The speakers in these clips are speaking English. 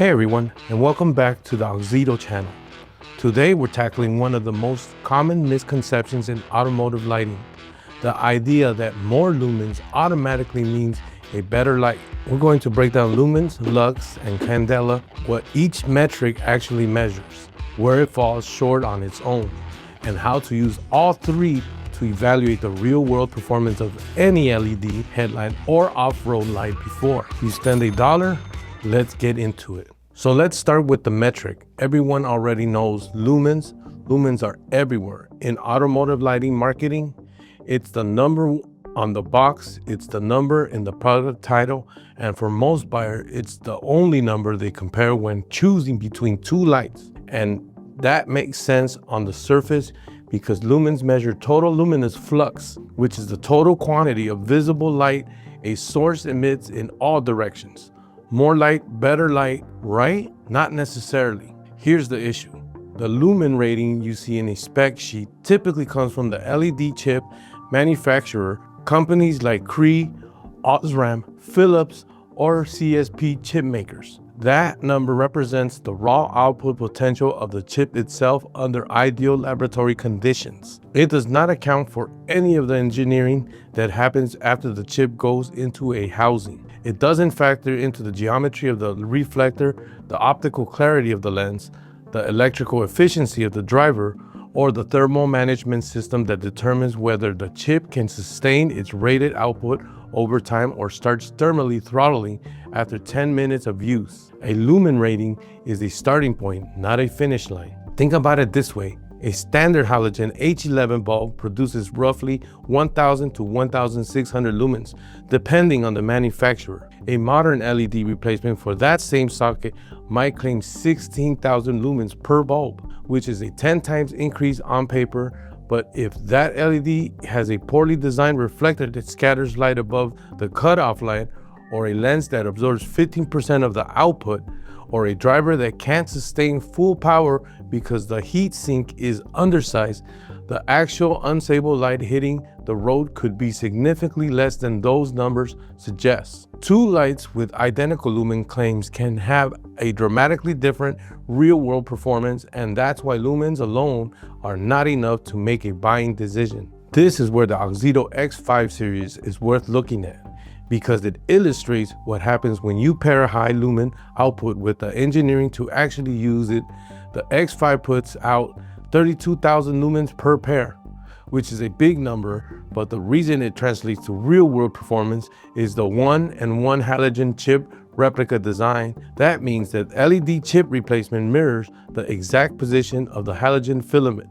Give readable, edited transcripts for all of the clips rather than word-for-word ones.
Hey everyone, and welcome back to the AUXITO channel. Today we're tackling one of the most common misconceptions in automotive lighting, the idea that more lumens automatically means a better light. We're going to break down lumens, lux, and candela, what each metric actually measures, where it falls short on its own, and how to use all three to evaluate the real-world performance of any LED headlight or off-road light before you spend $1. Let's get into it. So let's start with the metric. Everyone already knows lumens. Lumens are everywhere. In automotive lighting marketing, it's the number on the box, it's the number in the product title, and for most buyers, it's the only number they compare when choosing between two lights. And that makes sense on the surface because lumens measure total luminous flux, which is the total quantity of visible light a source emits in all directions. More light, better light, right? Not necessarily. Here's the issue. The lumen rating you see in a spec sheet typically comes from the LED chip manufacturer, companies like Cree, Osram, Philips, or CSP chip makers. That number represents the raw output potential of the chip itself under ideal laboratory conditions. It does not account for any of the engineering that happens after the chip goes into a housing. It doesn't factor into the geometry of the reflector, the optical clarity of the lens, the electrical efficiency of the driver, or the thermal management system that determines whether the chip can sustain its rated output over time or starts thermally throttling after 10 minutes of use. A lumen rating is a starting point, not a finish line. Think about it this way. A standard halogen H11 bulb produces roughly 1,000 to 1,600 lumens, depending on the manufacturer. A modern LED replacement for that same socket might claim 16,000 lumens per bulb, which is a 10 times increase on paper. But if that LED has a poorly designed reflector that scatters light above the cutoff light, or a lens that absorbs 15% of the output, or a driver that can't sustain full power because the heat sink is undersized, the actual unstable light hitting the road could be significantly less than those numbers suggest. Two lights with identical lumen claims can have a dramatically different real-world performance, and that's why lumens alone are not enough to make a buying decision. This is where the AUXITO X5 Series is worth looking at, because it illustrates what happens when you pair a high lumen output with the engineering to actually use it. The X5 puts out 32,000 lumens per pair, which is a big number, but the reason it translates to real-world performance is the 1-in-1 halogen chip replica design. That means that LED chip replacement mirrors the exact position of the halogen filament.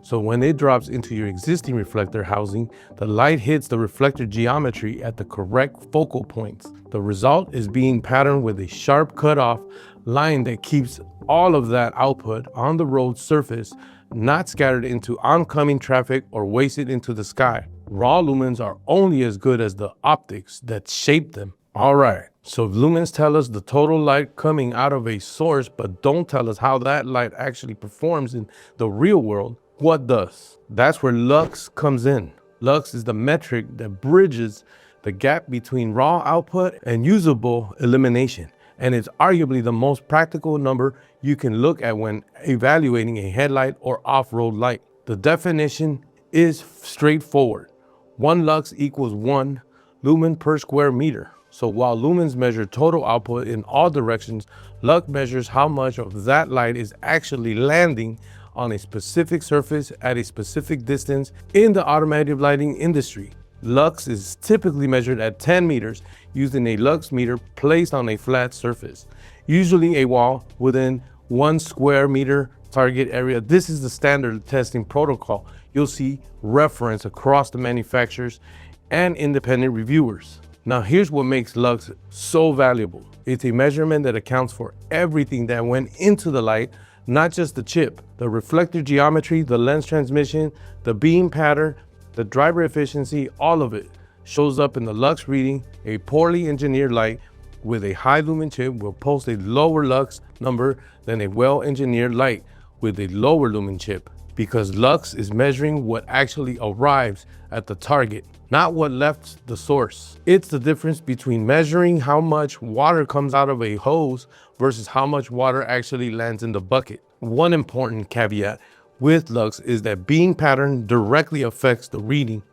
So when it drops into your existing reflector housing, the light hits the reflector geometry at the correct focal points. The result is being patterned with a sharp cutoff line that keeps all of that output on the road surface, not scattered into oncoming traffic or wasted into the sky. Raw lumens are only as good as the optics that shape them. All right, so if lumens tell us the total light coming out of a source, but don't tell us how that light actually performs in the real world, what does? That's where lux comes in. Lux is the metric that bridges the gap between raw output and usable elimination. And it's arguably the most practical number you can look at when evaluating a headlight or off-road light. The definition is straightforward. 1 lux equals 1 lumen per square meter. So while lumens measure total output in all directions, lux measures how much of that light is actually landing on a specific surface at a specific distance in the automotive lighting industry. Lux is typically measured at 10 meters using a lux meter placed on a flat surface, usually a wall within 1 square meter target area. This is the standard testing protocol you'll see referenced across the manufacturers and independent reviewers. Now here's what makes lux so valuable. It's a measurement that accounts for everything that went into the light, not just the chip, the reflector geometry, the lens transmission, the beam pattern, the driver efficiency, all of it shows up in the lux reading. A poorly engineered light with a high lumen chip will post a lower lux number than a well-engineered light with a lower lumen chip, because lux is measuring what actually arrives at the target, not what left the source. It's the difference between measuring how much water comes out of a hose versus how much water actually lands in the bucket. One important caveat with Lux is that beam pattern directly affects the reading.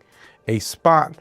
A spot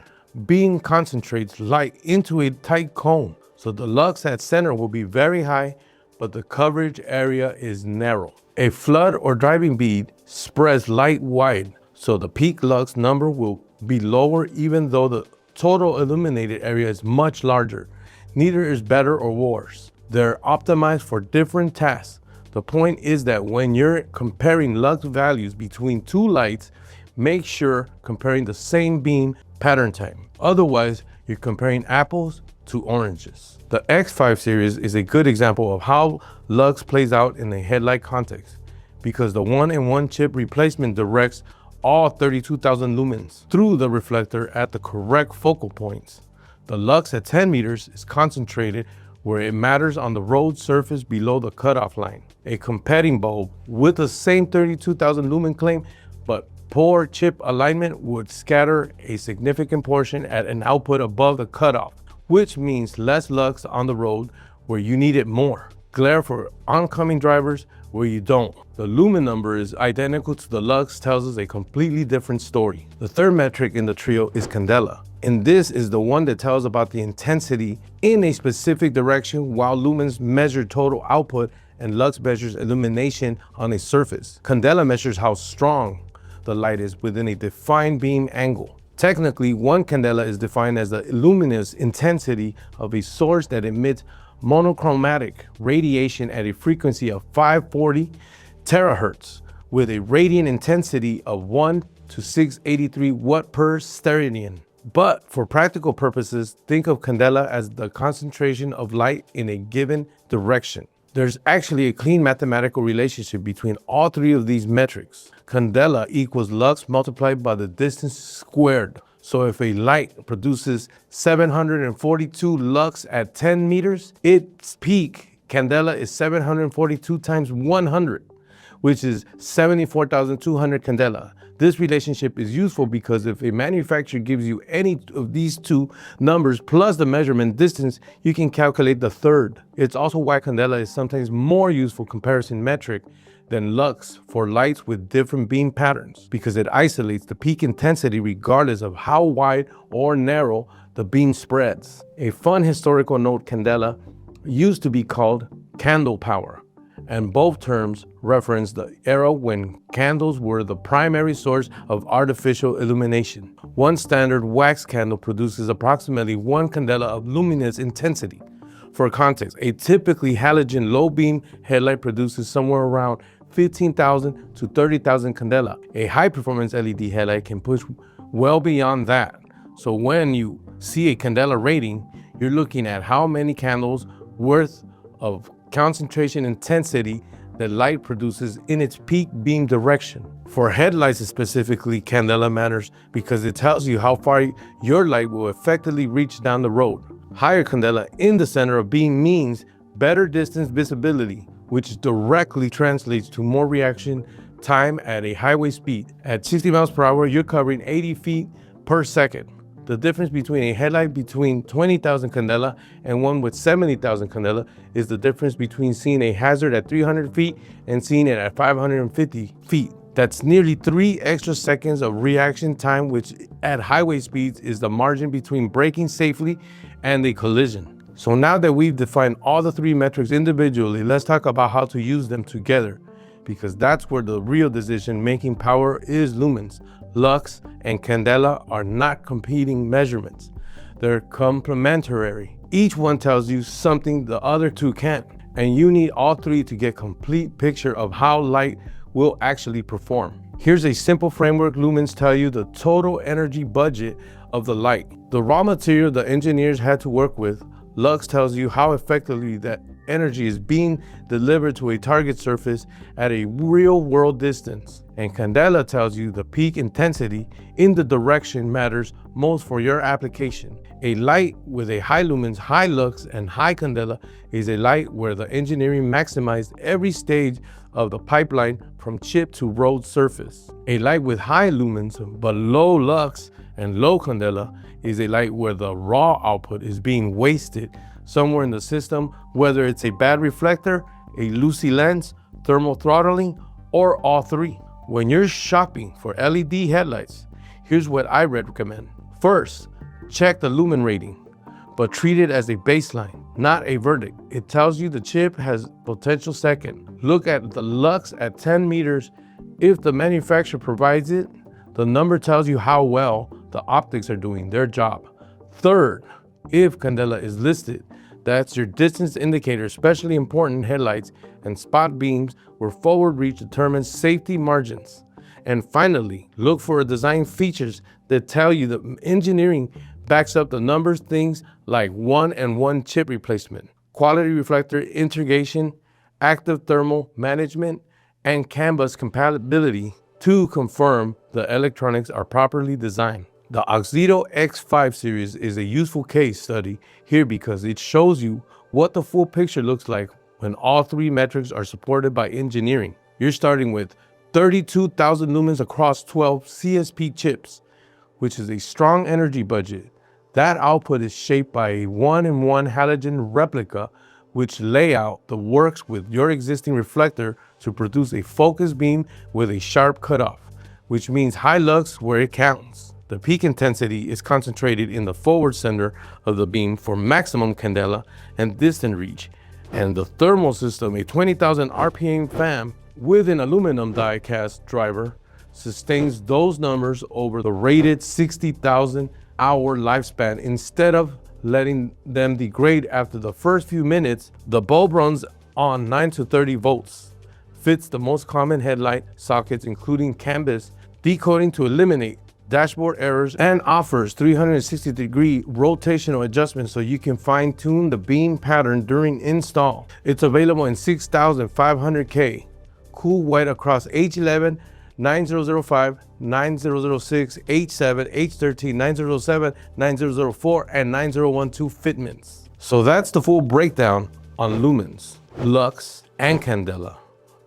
beam concentrates light into a tight cone, so the Lux at center will be very high, but the coverage area is narrow. A flood or driving bead spreads light wide, so the peak Lux number will be lower even though the total illuminated area is much larger. Neither is better or worse. They're optimized for different tasks. The point is that when you're comparing Lux values between two lights, make sure comparing the same beam pattern time. Otherwise, you're comparing apples to oranges. The X5 series is a good example of how Lux plays out in a headlight context, because the 1-in-1 chip replacement directs all 32,000 lumens through the reflector at the correct focal points. The Lux at 10 meters is concentrated where it matters on the road surface below the cutoff line. A competing bulb with the same 32,000 lumen claim but poor chip alignment would scatter a significant portion at an output above the cutoff, which means less Lux on the road where you need it more. Glare for oncoming drivers where you don't. The lumen number is identical to the Lux tells us a completely different story. The third metric in the trio is Candela, and this is the one that tells about the intensity in a specific direction, while lumens measure total output and Lux measures illumination on a surface. Candela measures how strong the light is within a defined beam angle. Technically, one candela is defined as the luminous intensity of a source that emits monochromatic radiation at a frequency of 540 terahertz with a radiant intensity of 1 to 683 watt per steradian. But for practical purposes, think of candela as the concentration of light in a given direction. There's actually a clean mathematical relationship between all three of these metrics. Candela equals Lux multiplied by the distance squared. So if a light produces 742 Lux at 10 meters, its peak candela is 742 times 100, which is 74,200 candela. This relationship is useful because if a manufacturer gives you any of these two numbers plus the measurement distance, you can calculate the third. It's also why candela is sometimes more useful comparison metric than Lux for lights with different beam patterns, because it isolates the peak intensity regardless of how wide or narrow the beam spreads. A fun historical note, candela used to be called candle power, and both terms reference the era when candles were the primary source of artificial illumination. One standard wax candle produces approximately 1 candela of luminous intensity. For context, a typically halogen low beam headlight produces somewhere around 15,000 to 30,000 candela. A high performance LED headlight can push well beyond that. So when you see a candela rating, you're looking at how many candles worth of concentration intensity that light produces in its peak beam direction. For headlights specifically, candela matters because it tells you how far your light will effectively reach down the road. Higher candela in the center of beam means better distance visibility, which directly translates to more reaction time at a highway speed. At 60 miles per hour, you're covering 80 feet per second. The difference between a headlight between 20,000 candela and one with 70,000 candela is the difference between seeing a hazard at 300 feet and seeing it at 550 feet. That's nearly 3 extra seconds of reaction time, which at highway speeds is the margin between braking safely and a collision. So now that we've defined all the three metrics individually, let's talk about how to use them together, because that's where the real decision-making power is. Lumens, Lux, and Candela are not competing measurements. They're complementary. Each one tells you something the other two can't, and you need all three to get a complete picture of how light will actually perform. Here's a simple framework. Lumens tell you the total energy budget of the light, the raw material the engineers had to work with. Lux tells you how effectively that energy is being delivered to a target surface at a real-world distance. And Candela tells you the peak intensity in the direction matters most for your application. A light with a high lumens, high lux, and high candela is a light where the engineering maximized every stage of the pipeline from chip to road surface. A light with high lumens but low lux and low candela is a light where the raw output is being wasted somewhere in the system, whether it's a bad reflector, a loosey lens, thermal throttling, or all three. When you're shopping for LED headlights, here's what I recommend. First, check the lumen rating, but treat it as a baseline, not a verdict. It tells you the chip has potential. Second, look at the lux at 10 meters. If the manufacturer provides it, the number tells you how well the optics are doing their job. Third, if candela is listed, that's your distance indicator, especially important headlights and spot beams where forward reach determines safety margins. And finally, look for design features that tell you the engineering backs up the numbers, things like 1-and-1 chip replacement, quality reflector integration, active thermal management, and CAN bus compatibility to confirm the electronics are properly designed. The AUXITO X5 Series is a useful case study here because it shows you what the full picture looks like when all three metrics are supported by engineering. You're starting with 32,000 lumens across 12 CSP chips, which is a strong energy budget. That output is shaped by a 1-in-1 halogen replica, which layout that works with your existing reflector to produce a focus beam with a sharp cutoff, which means high lux where it counts. The peak intensity is concentrated in the forward center of the beam for maximum candela and distant reach. And the thermal system, a 20,000 RPM fan with an aluminum die cast driver, sustains those numbers over the rated 60,000 hour lifespan. Instead of letting them degrade after the first few minutes, the bulb runs on 9 to 30 volts, fits the most common headlight sockets including CAN bus decoding to eliminate dashboard errors, and offers 360-degree rotational adjustment so you can fine-tune the beam pattern during install. It's available in 6500K, cool white across H11, 9005, 9006, H7, H13, 9007, 9004, and 9012 fitments. So that's the full breakdown on lumens, lux, and candela.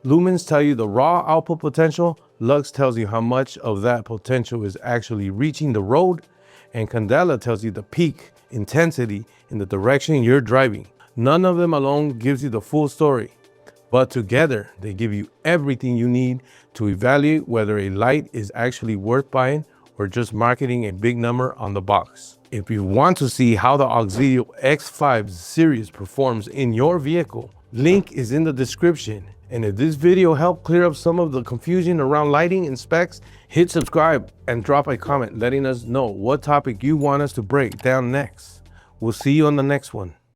Lumens tell you the raw output potential, lux tells you how much of that potential is actually reaching the road, and candela tells you the peak intensity in the direction you're driving. None of them alone gives you the full story, but together they give you everything you need to evaluate whether a light is actually worth buying or just marketing a big number on the box. If you want to see how the AUXITO X5 Series performs in your vehicle, link is in the description. And if this video helped clear up some of the confusion around lighting and specs, hit subscribe and drop a comment letting us know what topic you want us to break down next. We'll see you on the next one.